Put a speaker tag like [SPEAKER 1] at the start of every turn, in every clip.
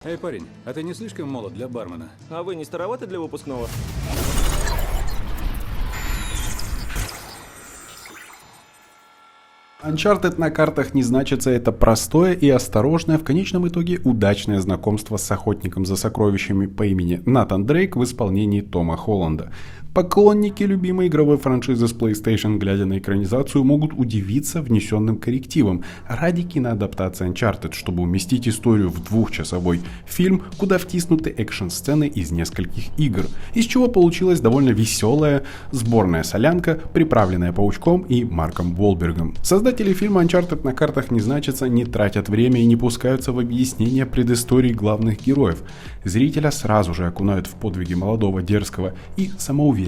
[SPEAKER 1] Эй, парень, а ты не слишком молод для бармена?
[SPEAKER 2] А вы не староваты для выпускного?
[SPEAKER 3] Uncharted на картах не значится, это простое и осторожное, в конечном итоге удачное знакомство с охотником за сокровищами по имени Натан Дрейк в исполнении Тома Холланда. Поклонники любимой игровой франшизы с PlayStation, глядя на экранизацию, могут удивиться внесенным коррективом ради киноадаптации Uncharted, чтобы уместить историю в двухчасовой фильм, куда втиснуты экшн-сцены из нескольких игр, из чего получилась довольно веселая сборная солянка, приправленная Паучком и Марком Уолбергом. Создатели фильма Uncharted на картах не значится, не тратят время и не пускаются в объяснение предыстории главных героев. Зрителя сразу же окунают в подвиги молодого, дерзкого и самоуверенного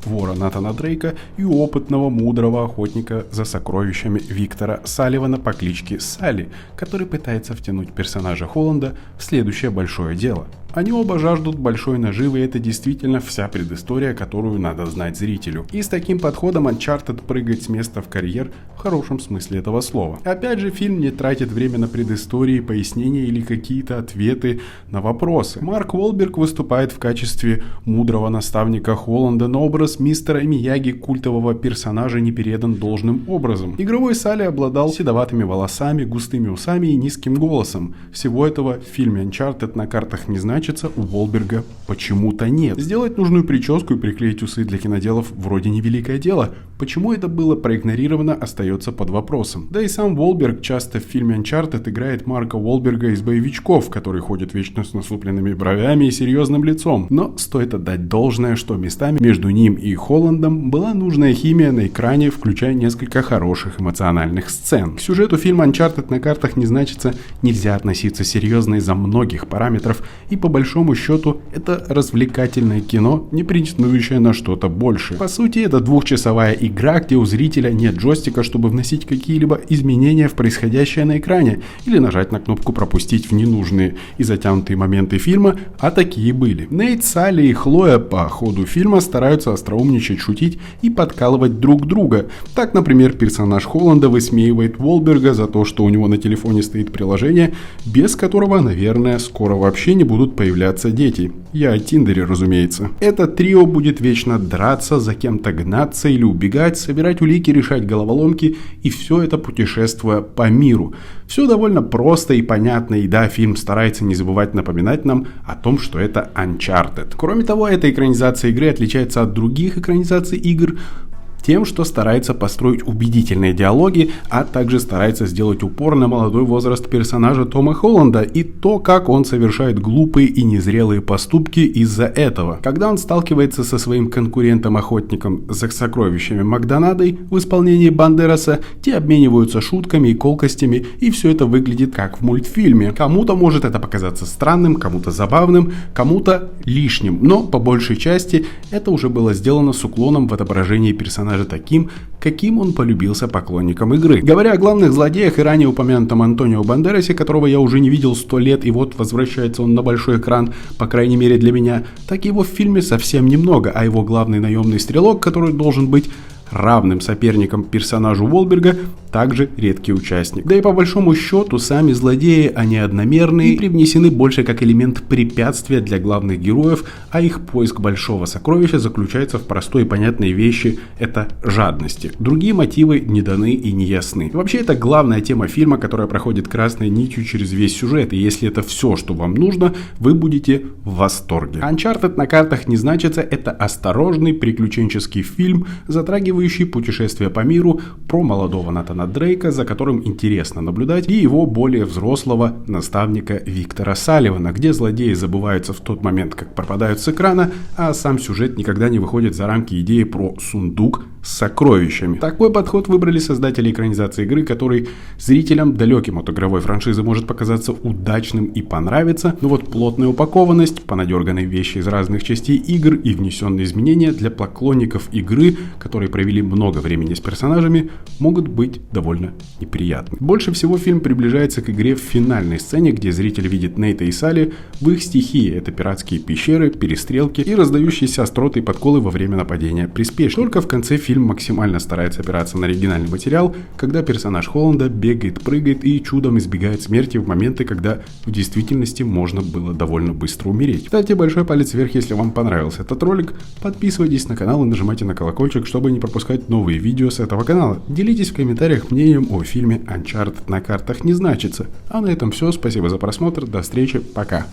[SPEAKER 3] вора Натана Дрейка и опытного, мудрого охотника за сокровищами Виктора Салливана по кличке Салли, который пытается втянуть персонажа Холланда в следующее большое дело. Они оба жаждут большой наживы, и это действительно вся предыстория, которую надо знать зрителю. И с таким подходом Uncharted прыгает с места в карьер в хорошем смысле этого слова. Опять же, фильм не тратит время на предыстории, пояснения или какие-то ответы на вопросы. Марк Уолберг выступает в качестве мудрого наставника Холланда, но образ мистера Мияги, культового персонажа, не передан должным образом. Игровой Салли обладал седоватыми волосами, густыми усами и низким голосом. Всего этого в фильме Uncharted на картах не значит, у Уолберга почему-то нет. Сделать нужную прическу и приклеить усы для киноделов вроде невеликое дело. Почему это было проигнорировано, остается под вопросом. Да и сам Уолберг часто в фильме Uncharted играет Марка Уолберга из боевичков, который ходит вечно с насупленными бровями и серьезным лицом. Но стоит отдать должное, что местами между ним и Холландом была нужная химия на экране, включая несколько хороших эмоциональных сцен. К сюжету фильма Uncharted на картах не значится, нельзя относиться серьезно из-за многих параметров, и по большому счету это развлекательное кино, не претендующее на что-то большее. По сути, это двухчасовая игра, где у зрителя нет джойстика, чтобы вносить какие-либо изменения в происходящее на экране или нажать на кнопку «Пропустить» в ненужные и затянутые моменты фильма, а такие были. Нейт, Салли и Хлоя по ходу фильма стараются остроумничать, шутить и подкалывать друг друга. Так, например, персонаж Холланда высмеивает Уолберга за то, что у него на телефоне стоит приложение, без которого, наверное, скоро вообще не будут появляться дети. Я о Тиндере, разумеется. Это трио будет вечно драться, за кем-то гнаться или убегать, собирать улики, решать головоломки, и все это путешествуя по миру. Все довольно просто и понятно, и да, фильм старается не забывать напоминать нам о том, что это Uncharted. Кроме того, эта экранизация игры отличается от других экранизаций игр тем, что старается построить убедительные диалоги, а также старается сделать упор на молодой возраст персонажа Тома Холланда и то, как он совершает глупые и незрелые поступки из-за этого. Когда он сталкивается со своим конкурентом-охотником за сокровищами Макдонадой в исполнении Бандераса, те обмениваются шутками и колкостями, и все это выглядит как в мультфильме. Кому-то может это показаться странным, кому-то забавным, кому-то лишним, но по большей части это уже было сделано с уклоном в отображении персонажа таким, каким он полюбился поклонникам игры. Говоря о главных злодеях и ранее упомянутом Антонио Бандерасе, которого я уже не видел 100 лет, и вот возвращается он на большой экран, по крайней мере для меня, так его в фильме совсем немного, а его главный наемный стрелок, который должен быть равным соперником персонажу Уолберга, также редкий участник. Да и по большому счету сами злодеи, они одномерные и привнесены больше как элемент препятствия для главных героев, а их поиск большого сокровища заключается в простой и понятной вещи – это жадности. Другие мотивы не даны и не ясны. Вообще это главная тема фильма, которая проходит красной нитью через весь сюжет, и если это все, что вам нужно, вы будете в восторге. Uncharted на картах не значится, это осторожный приключенческий фильм, затрагивающий путешествие по миру про молодого Натана Дрейка, за которым интересно наблюдать, и его более взрослого наставника Виктора Салливана, где злодеи забываются в тот момент, как пропадают с экрана, а сам сюжет никогда не выходит за рамки идеи про сундук с сокровищами. Такой подход выбрали создатели экранизации игры, который зрителям, далеким от игровой франшизы, может показаться удачным и понравиться, но вот плотная упакованность, понадерганные вещи из разных частей игр и внесенные изменения для поклонников игры, которые провели много времени с персонажами, могут быть довольно неприятны. Больше всего фильм приближается к игре в финальной сцене, где зритель видит Нейта и Салли в их стихии. Это пиратские пещеры, перестрелки и раздающиеся остроты и подколы во время нападения приспешников. Только в конце фильма фильм максимально старается опираться на оригинальный материал, когда персонаж Холланда бегает, прыгает и чудом избегает смерти в моменты, когда в действительности можно было довольно быстро умереть. Ставьте большой палец вверх, если вам понравился этот ролик, подписывайтесь на канал и нажимайте на колокольчик, чтобы не пропускать новые видео с этого канала. Делитесь в комментариях мнением о фильме Uncharted на картах не значится. А на этом все, спасибо за просмотр, до встречи, пока.